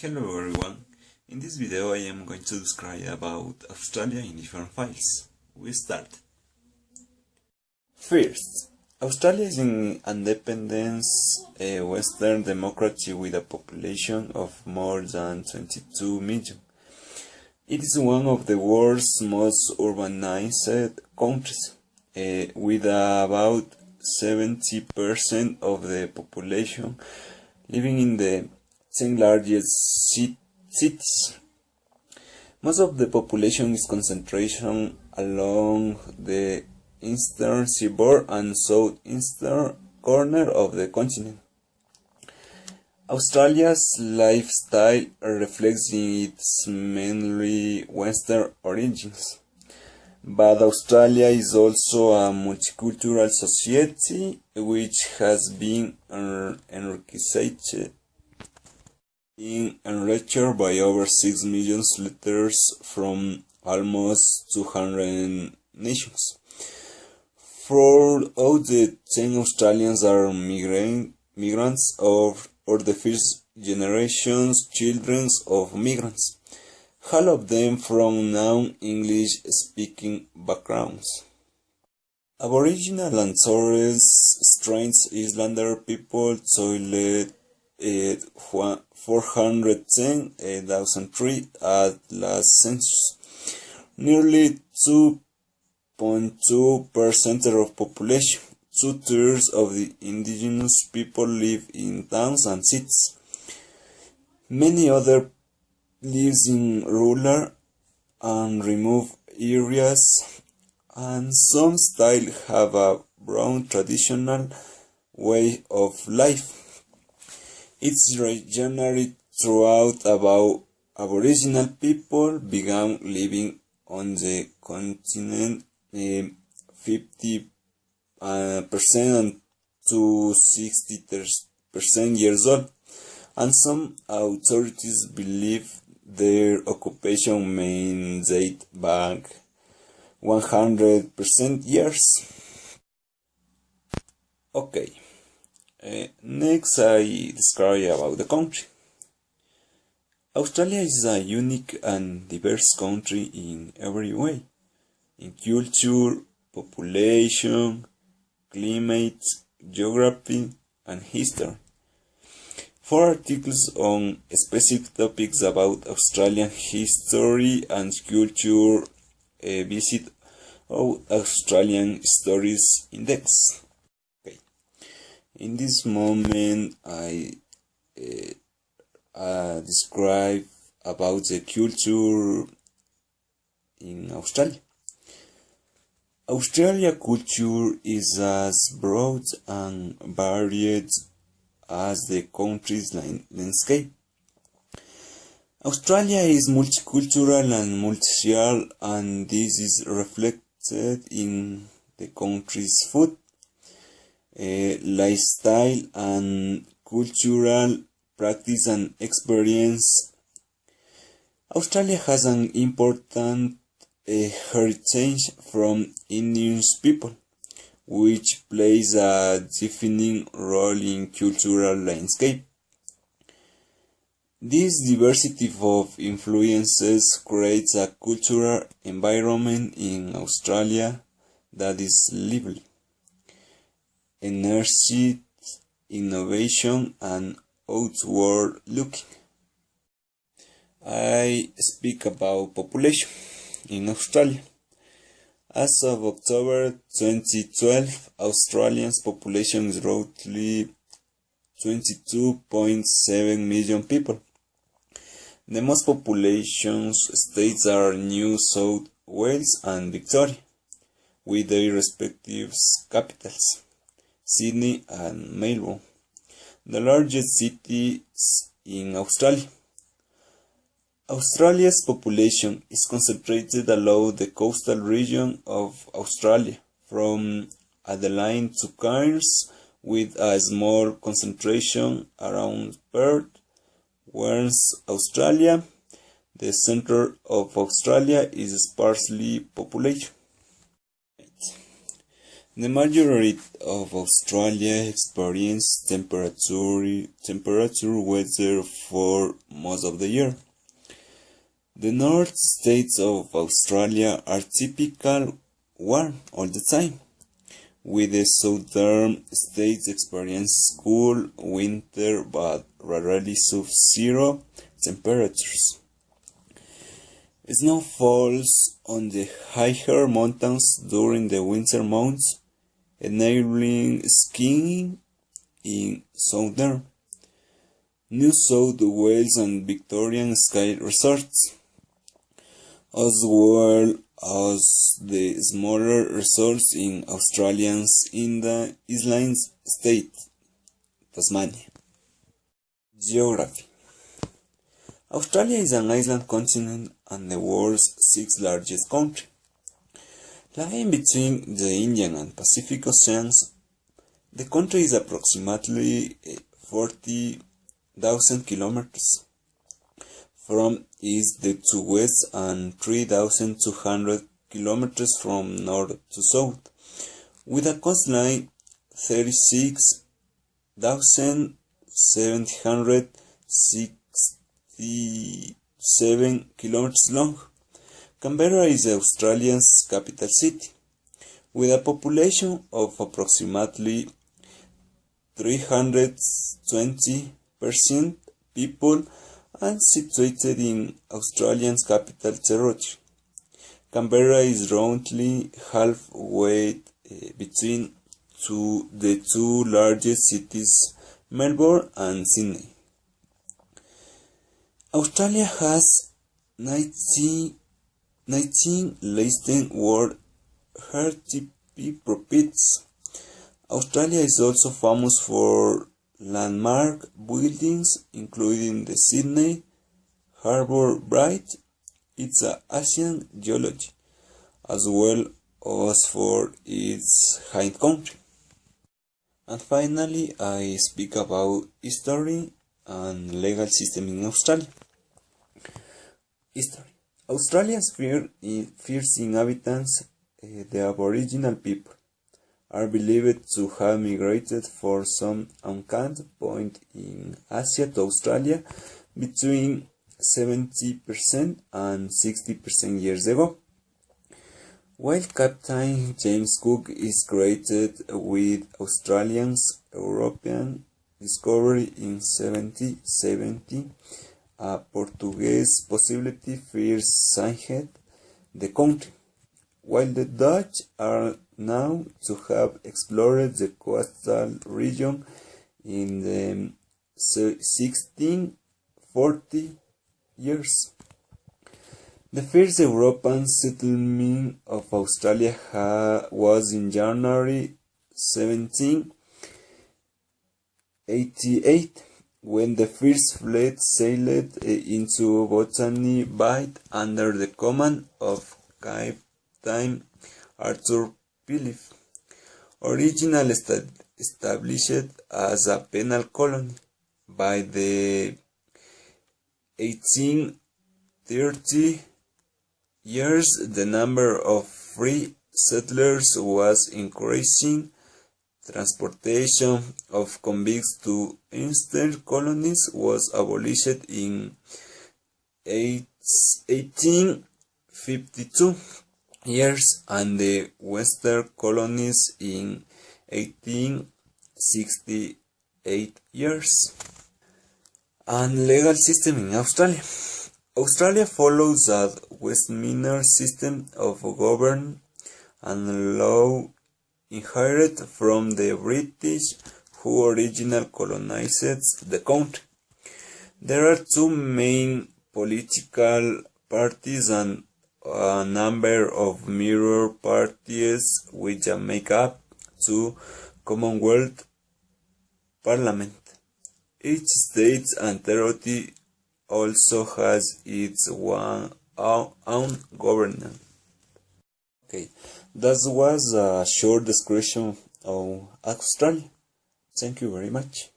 Hello everyone, in this video I am going to describe about Australia in different files. We start. First, Australia is an independent Western democracy with a population of more than 22 million. It is one of the world's most urbanized countries, with about 70% of the population living in the 10 largest cities. Most of the population is concentrated along the eastern seaboard and southeastern corner of the continent. Australia's lifestyle reflects its mainly Western origins, but Australia is also a multicultural society which has been enriched by over 6 million letters from almost 200 nations. 4 out of the 10 Australians are migrants or the first generation's children of migrants, all of them from non-English speaking backgrounds. Aboriginal and Torres Strait Islander people toiled 410,003 at last census. Nearly 2.2% of population, 2/3 of the indigenous people live in towns and cities. Many others live in rural and remote areas, and some still have a brown traditional way of life. It's regionally throughout about Aboriginal people began living on the continent 50% to 60% years old, and some authorities believe their occupation may date back 100% years. Okay. Next, I describe about the country. Australia is a unique and diverse country in every way, in culture, population, climate, geography, and history. For articles on specific topics about Australian history and culture, visit our Australian Stories Index. In this moment, I describe about the culture in Australia. Australia culture is as broad and varied as the country's landscape. Australia is multicultural and multiracial, and this is reflected in the country's food, lifestyle, and cultural practice and experience. Australia has an important heritage from Indigenous people, which plays a defining role in cultural landscape. This diversity of influences creates a cultural environment in Australia that is lively, energy, innovation, and outward looking. I speak about population in Australia. As of October 2012, Australia's population is roughly 22.7 million people. The most populous states are New South Wales and Victoria, with their respective capitals, Sydney and Melbourne, the largest cities in Australia. Australia's population is concentrated along the coastal region of Australia, from Adelaide to Cairns, with a small concentration around Perth, whereas Australia, the center of Australia, is sparsely populated. The majority of Australia experiences temperature weather for most of the year. The north states of Australia are typical warm all the time, with the southern states experience cool winter but rarely sub-zero temperatures. Snow falls on the higher mountains during the winter months, enabling skiing in southern New South Wales and Victorian ski resorts, as well as the smaller resorts in Australia's island state, Tasmania. Geography. Australia is an island continent and the world's sixth largest country. Lying between the Indian and Pacific Oceans, the country is approximately 40,000 kilometers from east to west and 3,200 kilometers from north to south, with a coastline 36,767 kilometers long. Canberra is Australia's capital city, with a population of approximately 320% people and situated in Australia's capital territory. Canberra is roughly halfway between the two largest cities, Melbourne and Sydney. Australia has 19 listed World Heritage Properties. Australia is also famous for landmark buildings, including the Sydney Harbour Bridge. It's an ancient geology, as well as for its high country. And finally, I speak about history and legal system in Australia. History. Australia's first inhabitants, the Aboriginal people, are believed to have migrated for some uncounted point in Asia to Australia between 70% and 60% years ago. While Captain James Cook is credited with Australia's European discovery in 1770, a Portuguese possibility first sighted the country, while the Dutch are known to have explored the coastal region in the 1640 years. The first European settlement of Australia was in January 1788, when the first fleet sailed into Botany Bay under the command of Captain Arthur Phillip, originally established as a penal colony. By the 1830 years, the number of free settlers was increasing. Transportation of convicts to eastern colonies was abolished in 1852 years and the western colonies in 1868 years. And legal system in Australia. Australia follows a Westminster system of governance and law inherited from the British, who originally colonized the country. There are two main political parties and a number of mirror parties which make up two Commonwealth Parliament. Each state and territory also has its own governance. Okay, that was a short description of Australia. Thank you very much.